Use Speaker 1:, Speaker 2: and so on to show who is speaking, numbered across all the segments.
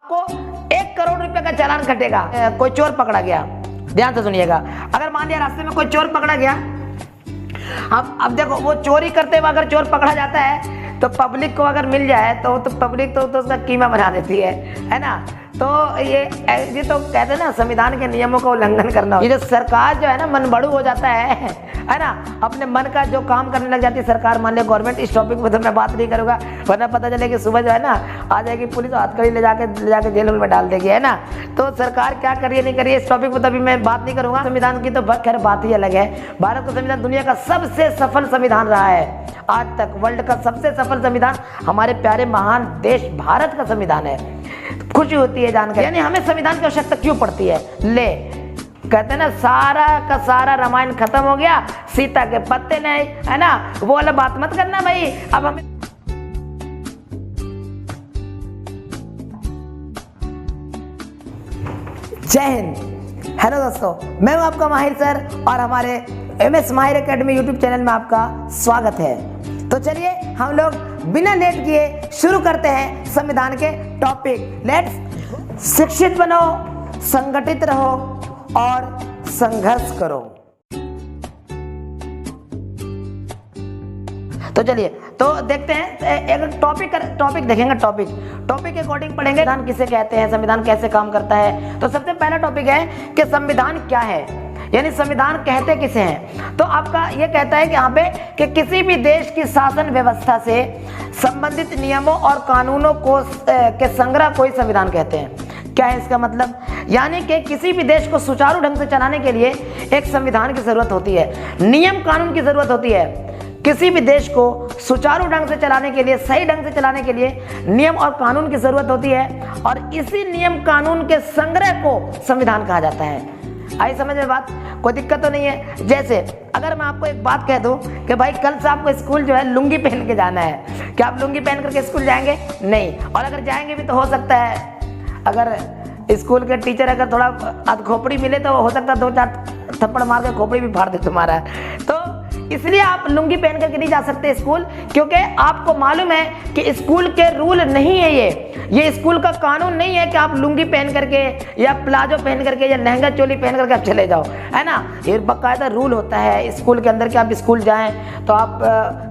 Speaker 1: को 1 करोड़ रुपए का चालान कटेगा। कोई चोर पकड़ा गया, ध्यान से सुनिएगा, अगर मान लिया रास्ते में कोई चोर पकड़ा गया, अब देखो वो चोरी करते हुए अगर चोर पकड़ा जाता है तो पब्लिक को अगर मिल जाए तो पब्लिक तो उसका कीमा बना देती है ना। तो ये तो कहते हैं ना संविधान के नियमों का उल्लंघन करना। ये जो सरकार जो है ना मनबड़ू हो जाता है ना, अपने मन का जो काम करने लग जाती है सरकार, मान लिया गवर्नमेंट। इस टॉपिक पे तो मैं बात नहीं करूंगा वरना पता चले कि सुबह जो है ना आ जाएगी पुलिस, हथकड़ी ले जाके जेल में डाल देगी, है ना। तो सरकार क्या कर रही है नहीं कर रही है इस टॉपिक पर तो अभी मैं बात नहीं करूंगा। संविधान की तो खैर बात ही अलग है। भारत का संविधान दुनिया का सबसे सफल संविधान रहा है आज तक। वर्ल्ड का सबसे सफल संविधान हमारे प्यारे महान देश भारत का संविधान है। खुशी होती है जानकर, यानी हमें संविधान की आवश्यकता क्यों पड़ती है। ले कहते हैं ना सारा का सारा रामायण खत्म हो गया, सीता के पत्ते नहीं, है ना। वो वाला बात मत करना भाई। अब हमें जय हिंद। हेलो दोस्तों, मैं हूं आपका माहिर सर और हमारे MS माहिर एकेडमी यूट्यूब चैनल में आपका स्वागत है। तो चलिए हम लोग बिना लेट किए शुरू करते हैं संविधान के टॉपिक। लेट्स शिक्षित बनो, संगठित रहो और संघर्ष करो। तो चलिए तो देखते हैं एक टॉपिक देखेंगे। टॉपिक के अकॉर्डिंग पढ़ेंगे संविधान किसे कहते हैं, संविधान कैसे काम करता है। तो सबसे पहला टॉपिक है कि संविधान क्या है, यानी संविधान कहते किसे हैं। तो आपका ये कहता है कि यहाँ पे कि किसी भी देश की शासन व्यवस्था से संबंधित नियमों और कानूनों को के संग्रह को ही संविधान कहते हैं। क्या है इसका मतलब, यानी कि किसी भी देश को सुचारू ढंग से चलाने के लिए एक संविधान की जरूरत होती है, नियम कानून की जरूरत होती है। किसी भी देश को सुचारू ढंग से चलाने के लिए, सही ढंग से चलाने के लिए नियम और कानून की जरूरत होती है और इसी नियम कानून के संग्रह को संविधान कहा जाता है। आई समझ में बात, कोई दिक्कत तो नहीं है। जैसे अगर मैं आपको एक बात कह दूं कि भाई कल से आपको स्कूल जो है लुंगी पहन के जाना है, क्या आप लुंगी पहन करके स्कूल जाएंगे? नहीं। और अगर जाएंगे भी तो हो सकता है अगर स्कूल के टीचर अगर थोड़ा आध खोपड़ी मिले तो हो सकता है 2-4 थप्पड़ मार के खोपड़ी भी फाड़ दे तुम्हारा। तो इसलिए आप लुंगी पहन करके नहीं जा सकते स्कूल, क्योंकि आपको मालूम है कि स्कूल के रूल नहीं है ये स्कूल का कानून नहीं है कि आप लुंगी पहन करके या प्लाजो पहन करके या लहंगा चोली पहन करके आप चले जाओ, है ना। ये बाकायदा रूल होता है स्कूल के अंदर कि आप स्कूल जाएं तो आप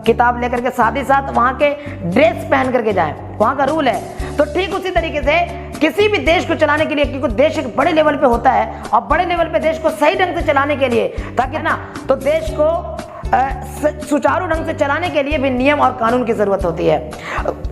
Speaker 1: किताब लेकर के साथ ही साथ वहाँ के ड्रेस पहन करके जाएं, वहाँ का रूल है। तो ठीक उसी तरीके से किसी भी देश को चलाने के लिए, क्योंकि देश एक बड़े लेवल पे होता है और बड़े लेवल पे देश को सही ढंग से चलाने के लिए, ताकि ना तो देश को सुचारू ढंग से चलाने के लिए भी नियम और कानून की जरूरत होती है,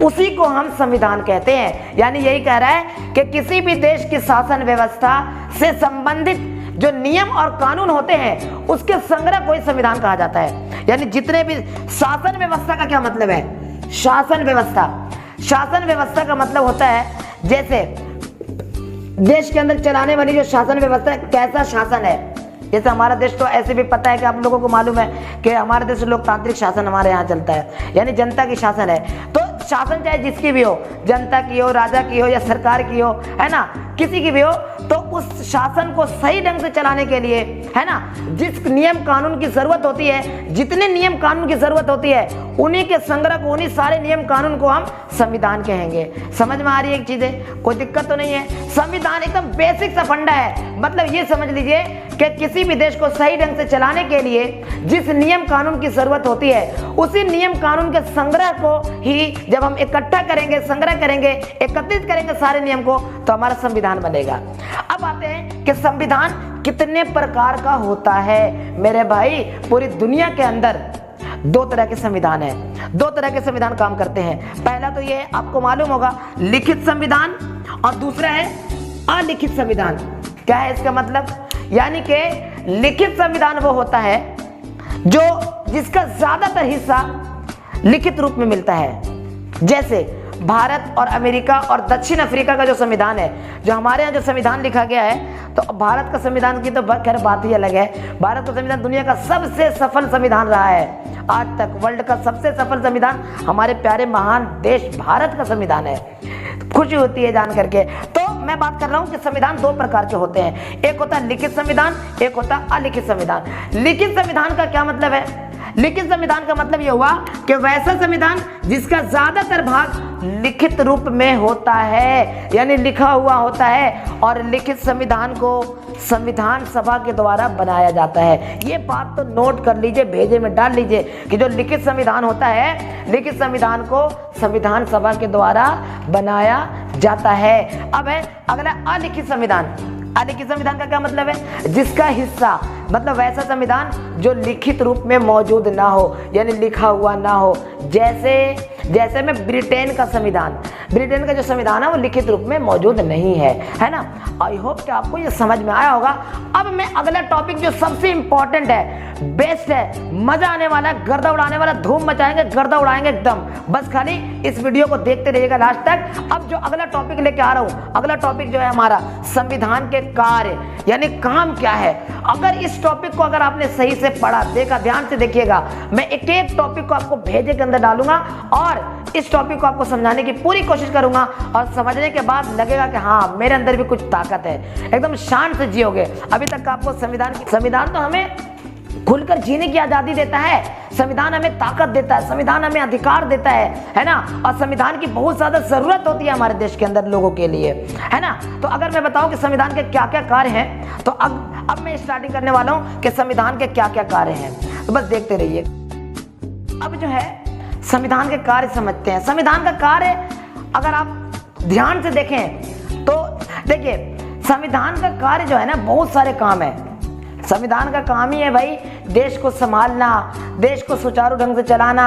Speaker 1: उसी को हम संविधान कहते हैं। यानी यही कह रहा है कि किसी भी देश की शासन व्यवस्था से संबंधित जो नियम और कानून होते हैं उसके संग्रह को ही संविधान कहा जाता है। यानी जितने भी शासन व्यवस्था का क्या मतलब है, शासन व्यवस्था का मतलब होता है जैसे देश के अंदर चलाने वाली जो शासन व्यवस्था है, कैसा शासन है। जैसे हमारा देश तो ऐसे भी पता है कि आप लोगों को मालूम है कि हमारे देश लोकतांत्रिक शासन हमारे यहाँ चलता है, यानी जनता की शासन है। तो शासन चाहे जिसकी भी हो, जनता की हो, राजा की हो या सरकार की हो, है ना, किसी की भी हो, तो उस शासन को सही ढंग से चलाने के लिए, है ना, जिस नियम कानून की जरूरत होती है, जितने नियम कानून की जरूरत होती है, उन्हीं के संग्रह को, उन्हीं सारे नियम कानून को हम संविधान कहेंगे। समझ में आ रही है एक चीजें, कोई दिक्कत तो नहीं है। संविधान एकदम बेसिक सा फंडा है। मतलब ये समझ लीजिए कि किसी भी देश को सही ढंग से चलाने के लिए जिस नियम कानून की जरूरत होती है, उसी नियम कानून के संग्रह को ही जब हम इकट्ठा करेंगे, संग्रह करेंगे, एकत्रित करेंगे सारे नियम को, तो हमारा संविधान बनेगा। अब आते हैं कि संविधान कितने प्रकार का होता है। मेरे भाई पूरी दुनिया के अंदर 2 तरह के संविधान है, 2 तरह के संविधान काम करते हैं। पहला तो ये आपको मालूम होगा लिखित संविधान और दूसरा है अलिखित संविधान। क्या है इसका मतलब, यानी कि लिखित संविधान वो होता है जो जिसका ज्यादातर हिस्सा लिखित रूप में मिलता है। जैसे भारत और अमेरिका और दक्षिण अफ्रीका का जो संविधान है, जो हमारे यहाँ जो संविधान लिखा गया है, तो भारत का संविधान की तो खैर बात ही अलग है। भारत का संविधान दुनिया का सबसे सफल संविधान रहा है आज तक। वर्ल्ड का सबसे सफल संविधान हमारे प्यारे महान देश भारत का संविधान है। खुशी होती है जान करके। तो मैं बात कर रहा हूं कि संविधान 2 प्रकार के होते हैं, एक होता है लिखित संविधान, एक होता है अलिखित संविधान। लिखित संविधान का क्या मतलब है, लिखित संविधान का मतलब यह हुआ कि वैसा संविधान जिसका ज्यादातर भाग लिखित रूप में होता है, यानी लिखा हुआ होता है, और लिखित संविधान को संविधान सभा के द्वारा बनाया जाता है। ये बात तो नोट कर लीजिए, भेजे में डाल लीजिए कि जो लिखित संविधान होता है, लिखित संविधान को संविधान सभा के द्वारा बनाया जाता है। अब है अगला अलिखित संविधान। अलिखित संविधान का क्या मतलब है? जिसका हिस्सा मतलब वैसा संविधान जो लिखित रूप में मौजूद ना हो, यानी लिखा हुआ ना हो। जैसे में ब्रिटेन का संविधान, ब्रिटेन का जो संविधान है वो लिखित रूप में मौजूद नहीं है ना। आई होप कि आपको ये समझ में आया होगा। अब मैं अगला टॉपिक जो सबसे इंपॉर्टेंट है, बेस्ट है, मजा आने वाला है, गर्दा उड़ाने वाला, धूम मचाएंगे, गर्दा उड़ाएंगे एकदम। बस खाली इस वीडियो को देखते रहिएगा लास्ट तक। अब जो अगला टॉपिक लेके आ रहा हूं, अगला टॉपिक जो है हमारा संविधान के कार्य, यानी काम क्या है। अगर इस टॉपिक को अगर आपने सही से पढ़ा, देखा, ध्यान से देखिएगा, मैं एक एक टॉपिक को आपको भेजे के अंदर डालूंगा और इस टॉपिक को आपको समझाने की पूरी कोशिश करूंगा, और समझने के बाद लगेगा कि हाँ मेरे अंदर भी कुछ ताकत है, एकदम शान से जियोगे। अभी तक आपको संविधान तो हमें खुलकर जीने की आजादी देता है, संविधान हमें ताकत देता है, संविधान हमें अधिकार देता है ना। और संविधान की बहुत ज्यादा जरूरत होती है हमारे देश के अंदर लोगों के लिए, है ना। तो अगर मैं बताऊं कि संविधान के क्या क्या कार्य हैं, तो अब मैं स्टार्टिंग करने वाला हूं कि संविधान के क्या क्या कार्य हैं, तो बस देखते रहिए। अब जो है संविधान के कार्य समझते हैं। संविधान का कार्य अगर आप ध्यान से देखें तो देखिए, संविधान का कार्य जो है ना, बहुत सारे काम है। संविधान का काम ही है भाई देश को संभालना, देश को सुचारू ढंग से चलाना,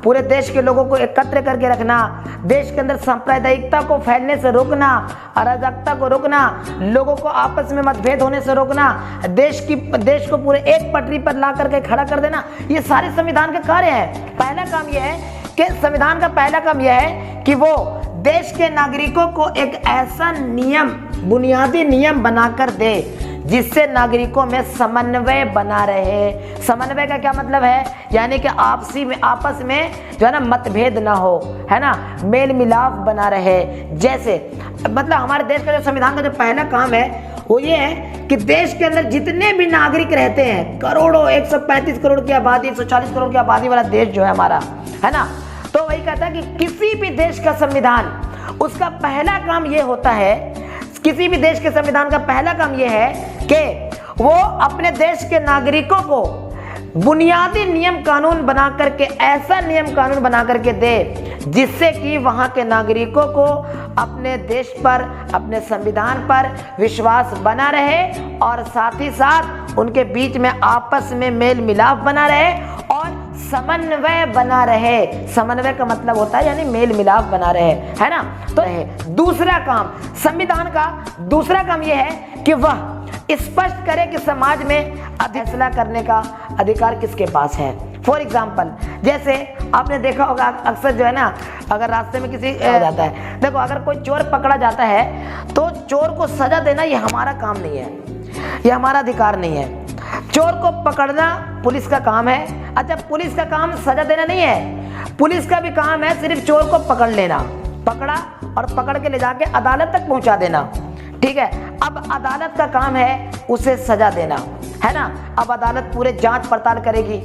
Speaker 1: पूरे देश के लोगों को एकत्र करके रखना, देश के अंदर सांप्रदायिकता को फैलने से रोकना, अराजकता को रोकना, लोगों को आपस में मतभेद होने से रोकना, देश को पूरे एक पटरी पर ला करके खड़ा कर देना। ये सारे संविधान के कार्य हैं। पहला काम यह है कि संविधान का पहला काम यह है कि वो देश के नागरिकों को एक ऐसा नियम, बुनियादी नियम बनाकर दे जिससे नागरिकों में समन्वय बना रहे। समन्वय का क्या मतलब है? यानी कि आपस में जो है ना मतभेद ना हो, है ना, मेल मिलाप बना रहे। जैसे मतलब हमारे देश का जो संविधान का जो पहला काम है वो ये है कि देश के अंदर जितने भी नागरिक रहते हैं, करोड़ों, 135 करोड़ की आबादी, 140 करोड़ की आबादी वाला देश जो है हमारा, है ना, तो वही कहता है कि किसी भी देश का संविधान, उसका पहला काम ये होता है, किसी भी देश के संविधान का पहला काम यह है कि वो अपने देश के नागरिकों को बुनियादी नियम कानून बना करके, ऐसा नियम कानून बना करके दे जिससे कि वहां के नागरिकों को अपने देश पर, अपने संविधान पर विश्वास बना रहे, और साथ ही साथ उनके बीच में आपस में मेल मिलाप बना रहे और समन्वय बना रहे। समन्वय का मतलब होता है यानी मेल मिलाप बना रहे, है ना। तो दूसरा काम, संविधान का दूसरा काम यह है कि वह स्पष्ट करे कि समाज में फैसला करने का अधिकार किसके पास है। फॉर एग्जाम्पल, जैसे आपने देखा होगा अक्सर जो है ना, अगर रास्ते में किसी हो जाता है, देखो अगर कोई चोर पकड़ा जाता है तो चोर को सजा देना ये हमारा काम नहीं है, ये हमारा अधिकार नहीं है। चोर को पकड़ना पुलिस का काम है। अच्छा, पुलिस का काम सजा देना नहीं है, पुलिस का भी काम है सिर्फ चोर को पकड़ लेना, पकड़ा और पकड़ के ले जाके अदालत तक पहुंचा देना, ठीक है। अब अदालत का काम है उसे सजा देना, है ना। अब अदालत पूरे जांच पड़ताल करेगी,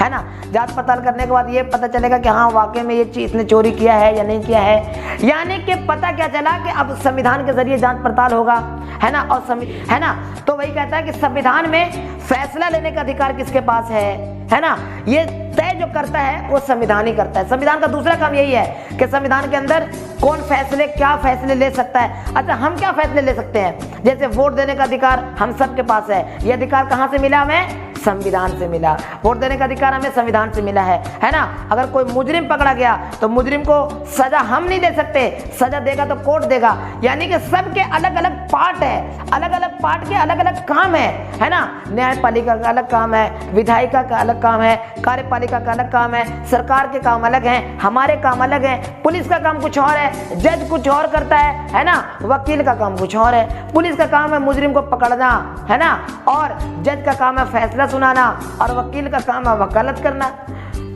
Speaker 1: है ना। जांच पड़ताल करने के बाद ये पता चलेगा कि हाँ वाकई में ये चीज इसने चोरी किया है या नहीं किया है। यानी कि पता क्या चला कि अब संविधान के जरिए जांच पड़ताल होगा, है ना। और है ना, तो वही कहता है कि संविधान में फैसला लेने का अधिकार किसके पास है ना। ये तय जो करता है वो संविधान ही करता है। संविधान का दूसरा काम यही है कि संविधान के अंदर कौन फैसले, क्या फैसले ले सकता है। अच्छा, हम क्या फैसले ले सकते हैं? जैसे वोट देने का अधिकार हम सबके पास है। ये अधिकार कहाँ से मिला हमें? संविधान से मिला। वोट देने का अधिकार हमें संविधान से मिला है ना। अगर कोई मुजरिम पकड़ा गया तो मुजरिम को सजा हम नहीं दे सकते, सजा देगा तो कोर्ट देगा। यानी कि सबके अलग अलग पार्ट है, अलग अलग पार्ट के अलग अलग काम है ना। न्यायपालिका का अलग काम है, विधायिका का अलग काम है, कार्यपालिका का अलग काम है, सरकार के काम अलग हैं, हमारे काम अलग हैं। पुलिस का काम कुछ और है, जज कुछ और करता है ना। वकील का काम कुछ और है। पुलिस का काम है मुजरिम को पकड़ना, है ना, और जज का काम है फैसला सुनाना, और वकील का काम है वकालत करना,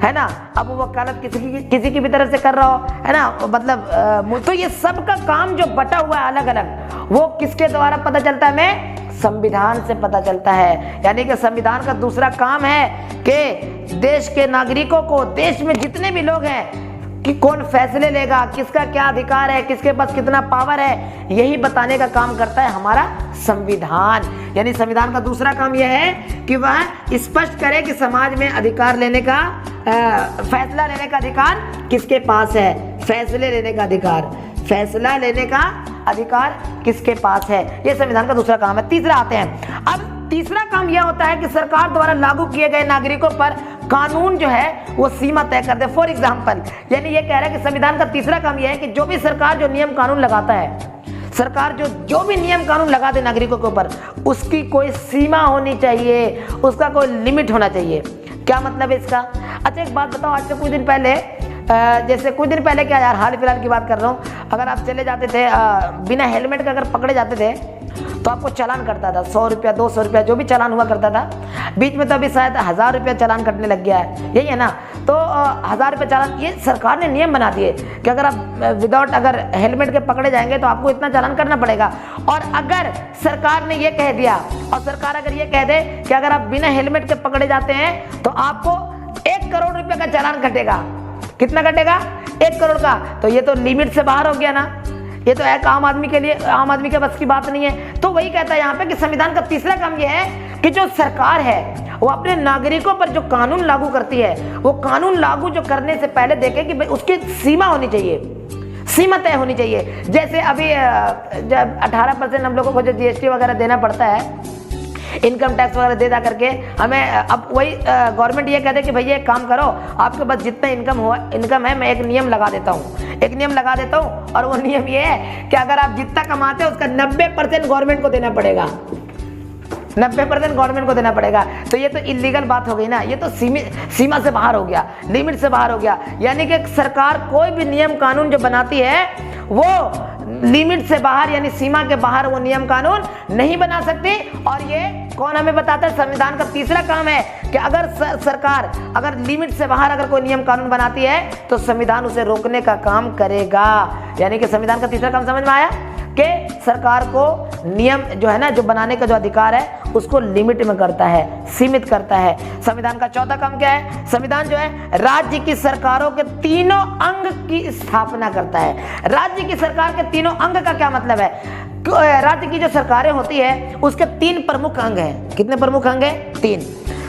Speaker 1: है ना। अब वो वकालत किसी की भी तरफ से कर रहा हो, है ना, मतलब तो ये सब का काम जो बटा हुआ है अलग अलग, वो किसके द्वारा पता चलता है हमें? संविधान से पता चलता है। यानी कि संविधान का दूसरा काम है कि देश के नागरिकों को, देश में जितने भी लोग हैं, कि कौन फैसले लेगा, किसका क्या अधिकार है, किसके पास कितना पावर है, यही बताने का काम करता है हमारा संविधान। यानी संविधान का दूसरा काम यह है कि वह स्पष्ट करे कि समाज में अधिकार लेने का, फैसला लेने का अधिकार किसके पास है, फैसले लेने का अधिकार, फैसला लेने का अधिकार किसके पास है, ये संविधान का दूसरा काम है। तीसरा आते हैं। अब तीसरा काम यह होता है कि सरकार द्वारा लागू किए गए नागरिकों पर कानून जो है वो सीमा तय कर दे। फॉर एग्जाम्पल, यानी ये कह रहा है कि संविधान का तीसरा काम यह है कि जो भी सरकार जो नियम कानून लगाता है, सरकार जो भी नियम कानून लगा दे नागरिकों के ऊपर, उसकी कोई सीमा होनी चाहिए, उसका कोई लिमिट होना चाहिए। क्या मतलब है इसका? अच्छा एक बात बताओ, आज से कुछ दिन पहले, जैसे कुछ दिन पहले क्या यार, हाल फिलहाल की बात कर रहा हूँ, अगर आप चले जाते थे बिना हेलमेट के, अगर पकड़े जाते थे तो आपको चालान करता था, 100 रुपया 200 रुपया जो भी चालान हुआ करता था। बीच में तो अभी शायद 1000 रुपया चालान कटने लग गया है, यही है ना। तो 1000 रुपया चालान, ये सरकार ने नियम बना दिए कि अगर आप विदाउट अगर हेलमेट के पकड़े जाएंगे तो आपको इतना चालान करना पड़ेगा। और अगर सरकार ने ये कह दिया, और सरकार अगर ये कह दे कि अगर आप बिना हेलमेट के पकड़े जाते हैं तो आपको 1 करोड़ रुपये का चालान कटेगा। कितना कटेगा? 1 करोड़ का। तो ये तो लिमिट से बाहर हो गया ना, ये तो एक आम आदमी के लिए, आम आदमी के बस की बात नहीं है। तो वही कहता है यहाँ पे कि संविधान का तीसरा काम ये है कि जो सरकार है वो अपने नागरिकों पर जो कानून लागू करती है, वो कानून लागू जो करने से पहले देखे कि उसकी सीमा होनी चाहिए, सीमा तय होनी चाहिए। जैसे अभी जब 18% हम लोगों को जो GST वगैरह देना पड़ता है, इनकम टैक्स वगैरह दे करके हमें, अब वही गवर्नमेंट ये कहते हैं कि भैया एक काम करो, आपके पास जितना इनकम है मैं एक नियम लगा देता हूँ, और वो नियम ये है कि अगर आप जितना कमाते हो उसका 90% गवर्नमेंट को देना पड़ेगा, 90% गवर्नमेंट को देना पड़ेगा। तो ये तो इलीगल बात हो गई ना, ये तो सीमा से बाहर हो गया, लिमिट से बाहर हो गया। यानी कि सरकार कोई भी नियम कानून जो बनाती है वो लिमिट से बाहर, यानी सीमा के बाहर वो नियम कानून नहीं बना सकती। और ये कौन हमें बताता है? संविधान का तीसरा काम है कि अगर सरकार अगर लिमिट से बाहर अगर कोई नियम कानून बनाती है तो संविधान उसे रोकने का काम करेगा। यानी कि संविधान का तीसरा काम समझ में आया कि सरकार को नियम जो है ना, जो बनाने का जो अधिकार है उसको लिमिट में करता है, सीमित करता है। संविधान का चौथा काम क्या है? संविधान जो है राज्य की सरकारों के तीनों अंग की स्थापना करता है। राज्य की सरकार के तीनों अंग का क्या मतलब है? राज्य की जो सरकारें होती है उसके 3 प्रमुख अंग हैं। कितने प्रमुख अंग हैं? 3।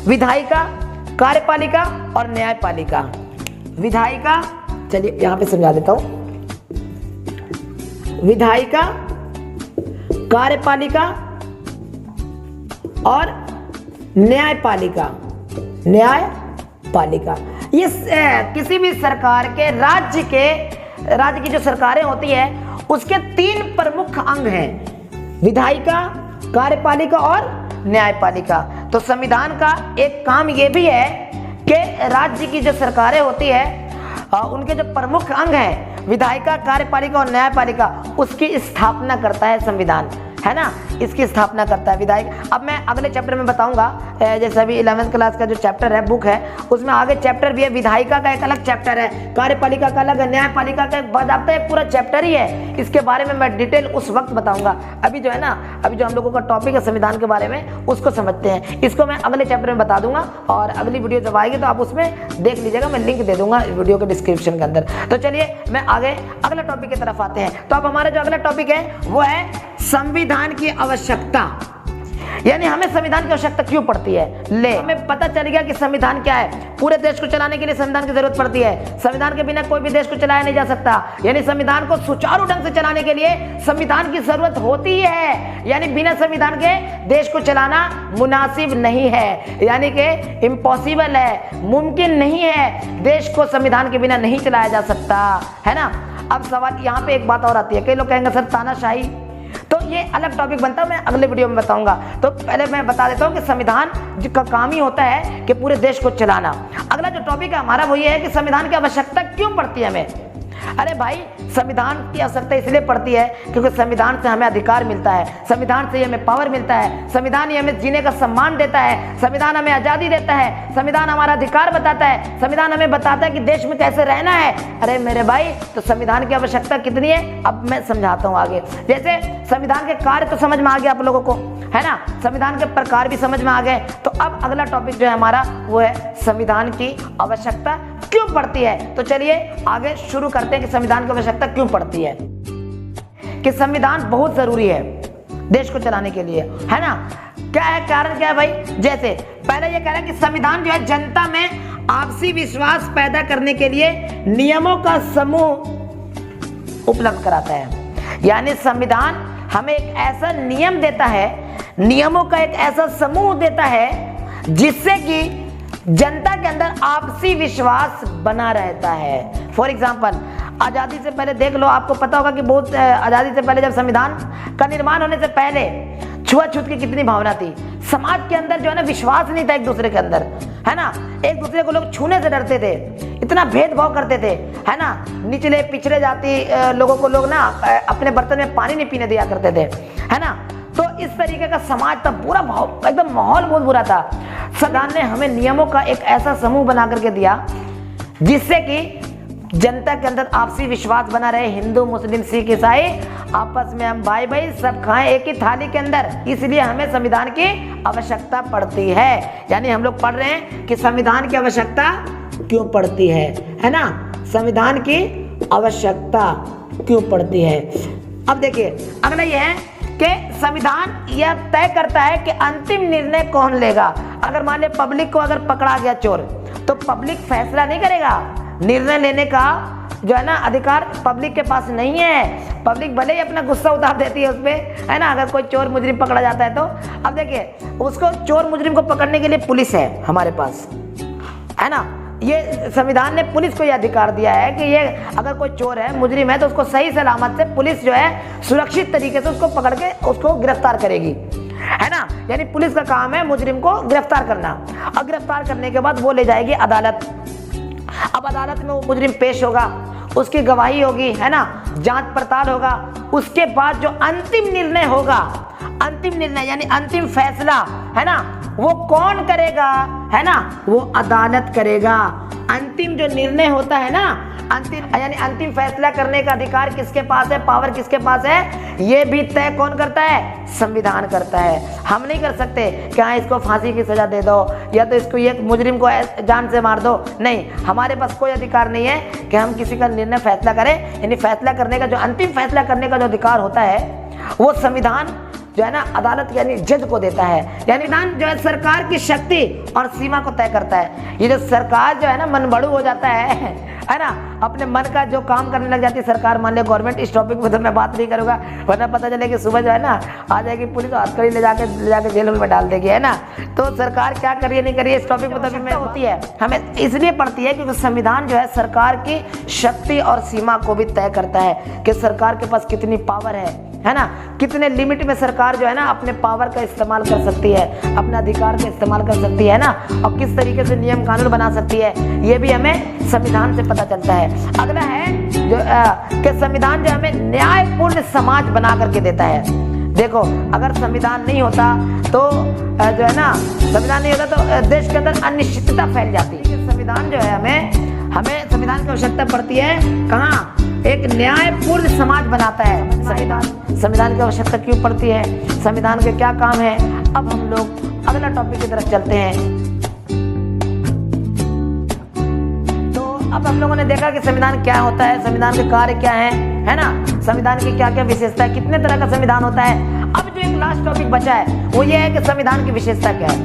Speaker 1: विधायिका, कार्यपालिका और न्यायपालिका। विधायिका, चलिए यहां पे समझा देता हूं। विधायिका, कार्यपालिका और न्यायपालिका। न्यायपालिका ये किसी भी सरकार के राज्य की जो सरकारें होती है उसके 3 प्रमुख अंग हैं, विधायिका, कार्यपालिका और न्यायपालिका। तो संविधान का एक काम ये भी है कि राज्य की जो सरकारें होती है उनके जो प्रमुख अंग हैं, विधायिका, कार्यपालिका और न्यायपालिका, उसकी स्थापना करता है संविधान, है ना, इसकी स्थापना करता है विधायक। अब मैं अगले चैप्टर में बताऊंगा, जैसे अभी 11th क्लास का जो चैप्टर है, बुक है, उसमें आगे चैप्टर भी है। विधायिका का एक अलग चैप्टर है, कार्यपालिका का अलग है, न्यायपालिका का एक बाकायदा एक पूरा चैप्टर ही है। इसके बारे में मैं डिटेल उस वक्त बताऊंगा। अभी जो है ना, अभी जो हम लोगों का टॉपिक है संविधान के बारे में, उसको समझते हैं। इसको मैं अगले चैप्टर में बता दूंगा और अगली वीडियो जब आएगी तो आप उसमें देख लीजिएगा, मैं लिंक दे दूंगा वीडियो के डिस्क्रिप्शन के अंदर। तो चलिए मैं आगे अगले टॉपिक की तरफ आते हैं। तो अब हमारा जो अगला टॉपिक है वो है संविधान की आवश्यकता, यानी हमें संविधान की आवश्यकता क्यों पड़ती है। हमें पता चल गया कि संविधान क्या है। पूरे देश को चलाने के लिए संविधान की जरूरत पड़ती है। संविधान के बिना कोई भी देश को चलाया नहीं जा सकता, यानी संविधान को सुचारू ढंग से चलाने के लिए संविधान की जरूरत होती ही है। यानी बिना संविधान के देश को चलाना मुनासिब नहीं है, यानी कि इम्पॉसिबल है, मुमकिन नहीं है। देश को संविधान के बिना नहीं चलाया जा सकता, है ना। अब सवाल यहाँ पे एक बात और आती है, कई लोग कहेंगे सर तानाशाही, तो ये अलग टॉपिक बनता है, मैं अगले वीडियो में बताऊंगा। तो पहले मैं बता देता हूं कि संविधान का काम ही होता है कि पूरे देश को चलाना। अगला जो टॉपिक है हमारा वो ये है कि संविधान की आवश्यकता क्यों पड़ती है हमें। अरे भाई, संविधान की आवश्यकता इसलिए पड़ती है क्योंकि संविधान से हमें अधिकार मिलता है, संविधान से हमें पावर मिलता है, संविधान ही हमें जीने का सम्मान देता है, संविधान हमें आज़ादी देता है, संविधान हमारा अधिकार बताता है, संविधान हमें बताता है कि देश में कैसे रहना है। अरे मेरे भाई, तो संविधान की आवश्यकता कितनी है अब मैं समझाता हूँ आगे। जैसे संविधान के कार्य तो समझ में आ गया आप लोगों को। है ना, संविधान के प्रकार भी समझ में आ गए। तो अब अगला टॉपिक जो है हमारा वो है संविधान की आवश्यकता क्यों पड़ती है। तो चलिए आगे शुरू करते हैं कि संविधान की आवश्यकता क्यों पड़ती है। कि संविधान बहुत जरूरी है देश को चलाने के लिए, है ना। क्या है कारण, क्या है भाई? जैसे पहले ये कह रहा है कि संविधान जो है जनता में आपसी विश्वास पैदा करने के लिए नियमों का समूह उपलब्ध कराता है। यानी संविधान हमें एक ऐसा नियम देता है, नियमों का एक ऐसा समूह देता है जिससे कि जनता के अंदर आपसी विश्वास बना रहता है। फॉर एग्जाम्पल, आज़ादी से पहले देख लो, आपको पता होगा कि बहुत आज़ादी से पहले जब संविधान का निर्माण होने से पहले छुआछूत की कितनी भावना थी। समाज के अंदर जो है ना विश्वास नहीं था एक दूसरे के अंदर, है ना। एक दूसरे को लोग छूने से डरते थे, इतना भेदभाव करते थे, है ना। निचले पिछड़े जाति लोगों को लोग ना अपने बर्तन में पानी नहीं पीने दिया करते थे, है ना। तो इस तरीके का समाज था, पूरा एकदम माहौल बहुत बुरा था। संविधान ने हमें नियमों का एक ऐसा समूह बना करके दिया जिससे कि जनता के अंदर आपसी विश्वास बना रहे। हिंदू, मुस्लिम, सिख, ईसाई आपस में हम भाई भाई सब खाएं एक ही थाली के अंदर। इसलिए हमें संविधान की आवश्यकता पड़ती है। यानी हम लोग पढ़ रहे हैं कि संविधान की आवश्यकता क्यों पड़ती है ना। संविधान की आवश्यकता क्यों पड़ती है। अब देखिए अगला यह है कि संविधान यह तय करता है कि अंतिम निर्णय कौन लेगा। अगर मान ले पब्लिक को अगर पकड़ा गया चोर, तो पब्लिक फैसला नहीं करेगा। निर्णय लेने का जो है ना अधिकार पब्लिक के पास नहीं है। पब्लिक भले ही अपना गुस्सा उतार देती है उस पर, है ना। अगर कोई चोर मुजरिम पकड़ा जाता है तो अब देखिए उसको चोर मुजरिम को पकड़ने के लिए पुलिस है हमारे पास, है ना। ये संविधान ने पुलिस को यह अधिकार दिया है कि ये अगर कोई चोर है, मुजरिम है, तो उसको सही सलामत से पुलिस जो है सुरक्षित तरीके से उसको पकड़ के उसको गिरफ्तार करेगी, है ना। यानी पुलिस का काम है मुजरिम को गिरफ्तार करना। और गिरफ्तार करने के बाद वो ले जाएगी अदालत। अब अदालत में वो मुजरिम पेश होगा, उसकी गवाही होगी, है ना, जांच पड़ताल होगा। उसके बाद जो अंतिम निर्णय होगा, अंतिम निर्णय यानी अंतिम फैसला, है ना, वो कौन करेगा, है ना, वो अदालत करेगा। अंतिम जो निर्णय होता है ना, अंतिम यानी अंतिम फैसला करने का अधिकार किसके पास है, पावर किसके पास है, ये भी तय कौन करता है, संविधान करता है। हम नहीं कर सकते कि हाँ इसको फांसी की सजा दे दो या तो इसको एक मुजरिम को जान से मार दो। नहीं, हमारे पास कोई अधिकार नहीं है कि हम किसी का निर्णय फैसला करें। यानी फैसला करने का जो अंतिम फैसला करने का जो अधिकार होता है वो संविधान जो है ना अदालत यानी जज को देता है। यानी संविधान जो है सरकार की शक्ति और सीमा को तय करता है। ये जो सरकार जो है ना मनबड़ू हो जाता है ना, अपने मन का जो काम करने लग जाती है सरकार, मान लिया गवर्नमेंट। इस टॉपिक पे तो मैं बात नहीं करूंगा, वरना पता चले कि सुबह जो है ना आ जाएगी पुलिस और हथकड़ी ले जाके जेल में डाल देगी, है ना। तो सरकार क्या कर रही है नहीं कर रही है इस टॉपिक पर तो अभी होती है, हमें इसलिए पड़ती है क्योंकि संविधान जो है सरकार की शक्ति और सीमा को भी तय करता है कि सरकार के पास कितनी पावर है ना, कितने लिमिट में सरकार जो है ना अपने पावर का इस्तेमाल कर सकती है, अपने अधिकार का इस्तेमाल कर सकती है ना, और किस तरीके से नियम कानून बना सकती है, ये भी हमें संविधान से पता चलता है। अगला है जो कि संविधान जो हमें न्यायपूर्ण समाज बना करके देता है। देखो अगर संविधान नहीं होता तो जो है ना, संविधान नहीं होता तो देश के अंदर अनिश्चितता फैल जाती है। संविधान जो है हमें संविधान की आवश्यकता पड़ती है कहाँ, एक न्यायपूर्ण समाज बनाता है। संविधान की आवश्यकता क्यों पड़ती है, संविधान के क्या काम है, अब हम लोग अगला टॉपिक की तरफ चलते हैं। तो अब हम लोगों ने देखा कि संविधान क्या होता है, संविधान के कार्य क्या है ना, संविधान की क्या क्या विशेषता है, कितने तरह का संविधान होता है। अब जो एक लास्ट टॉपिक बचा है वो ये है कि संविधान की विशेषता क्या है,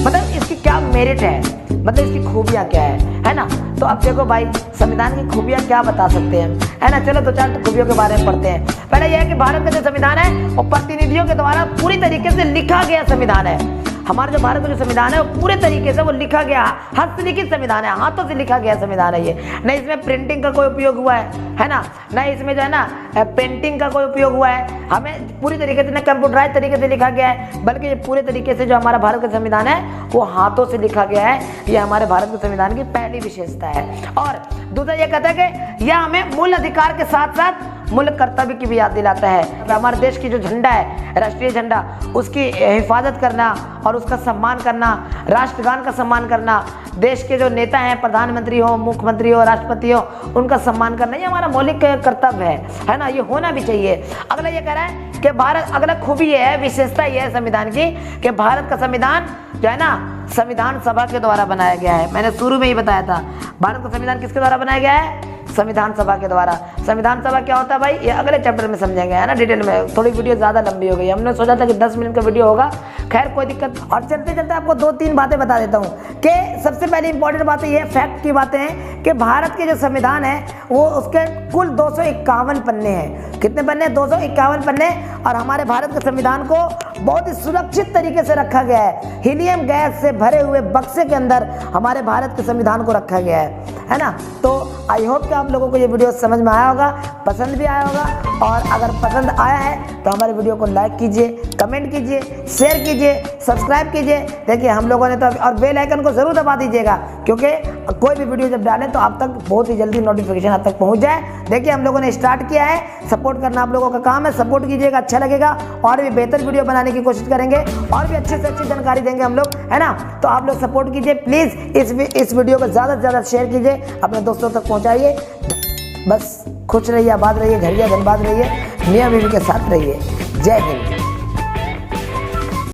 Speaker 1: मतलब इसकी क्या मेरिट है, मतलब इसकी खूबियां क्या है ना। तो अब देखो भाई संविधान की खूबियां क्या बता सकते हैं, है ना। चलो दो चार खूबियों के बारे में पढ़ते हैं। पहले यह है कि भारत का जो संविधान है वो प्रतिनिधियों के द्वारा पूरी तरीके से लिखा गया संविधान है। हमारा जो भारत का जो संविधान है वो पूरे तरीके से वो लिखा गया, हस्तलिखित संविधान है, हाथों से लिखा गया संविधान है ये। न इसमें प्रिंटिंग का कोई उपयोग हुआ है ना, न इसमें जो है ना पेंटिंग का कोई उपयोग हुआ है। हमें पूरी तरीके से न कंप्यूटराइज तरीके से लिखा गया है, बल्कि ये पूरे तरीके से जो हमारा भारत का संविधान है वो हाथों से लिखा गया है। ये हमारे भारत के संविधान की पहली पहली विशेषता है। और दूसरा ये कहता है कि यह हमें मूल अधिकार के साथ साथ मूल कर्तव्य की भी याद दिलाता है। हमारे देश की जो झंडा है, राष्ट्रीय झंडा, उसकी हिफाजत करना और उसका सम्मान करना, राष्ट्रगान का सम्मान करना, देश के जो नेता हैं, प्रधानमंत्री हो, मुख्यमंत्री हो, राष्ट्रपति हो, उनका सम्मान करना, ये हमारा मौलिक कर्तव्य है ना, ये होना भी चाहिए। अगला ये कह रहा है कि भारत, अगला खूबी ये है, विशेषता ये है संविधान की कि भारत का संविधान जो है ना, संविधान सभा के द्वारा बनाया गया है। मैंने शुरू में ही बताया था, भारत का संविधान किसके द्वारा बनाया गया है? संविधान सभा के द्वारा। संविधान सभा क्या होता है भाई, ये अगले चैप्टर में समझेंगे, है ना, डिटेल में। थोड़ी वीडियो ज़्यादा लंबी हो गई, हमने सोचा था कि 10 मिनट का वीडियो होगा, खैर कोई दिक्कत। और चलते चलते आपको 2-3 बातें बता देता हूँ कि सबसे पहली इंपॉर्टेंट बातें ये फैक्ट की बातें हैं कि भारत के जो संविधान है वो उसके कुल 251 पन्ने हैं। कितने पन्ने? 251 पन्ने। और हमारे भारत के संविधान को बहुत ही सुरक्षित तरीके से रखा गया है। हीलियम गैस से भरे हुए बक्से के अंदर हमारे भारत के संविधान को रखा गया है ना। तो आई होप कि आप लोगों को ये वीडियो समझ में आया होगा, पसंद भी आया होगा। और अगर पसंद आया है तो हमारे वीडियो को लाइक कीजिए, कमेंट कीजिए, शेयर कीजिए, सब्सक्राइब कीजिए। देखिए हम लोगों ने तो, और बेल आइकन को ज़रूर दबा दीजिएगा, क्योंकि कोई भी वीडियो जब डालें तो आप तक बहुत ही जल्दी नोटिफिकेशन आप तक पहुंच जाए। देखिए हम लोगों ने स्टार्ट किया है, सपोर्ट करना आप लोगों का काम है, सपोर्ट कीजिएगा, अच्छा लगेगा। और भी बेहतर वीडियो बनाने की कोशिश करेंगे और भी अच्छे से अच्छी जानकारी देंगे हम लोग, है ना। तो आप लोग सपोर्ट कीजिए प्लीज़, इस वीडियो को ज़्यादा से ज़्यादा शेयर कीजिए, अपने दोस्तों तक पहुँचाइए। बस खुश रहिए, आबाद रहिए, घरिया धनबाद रहिए, मियाँ बीवी के साथ रहिए। जय हिंद।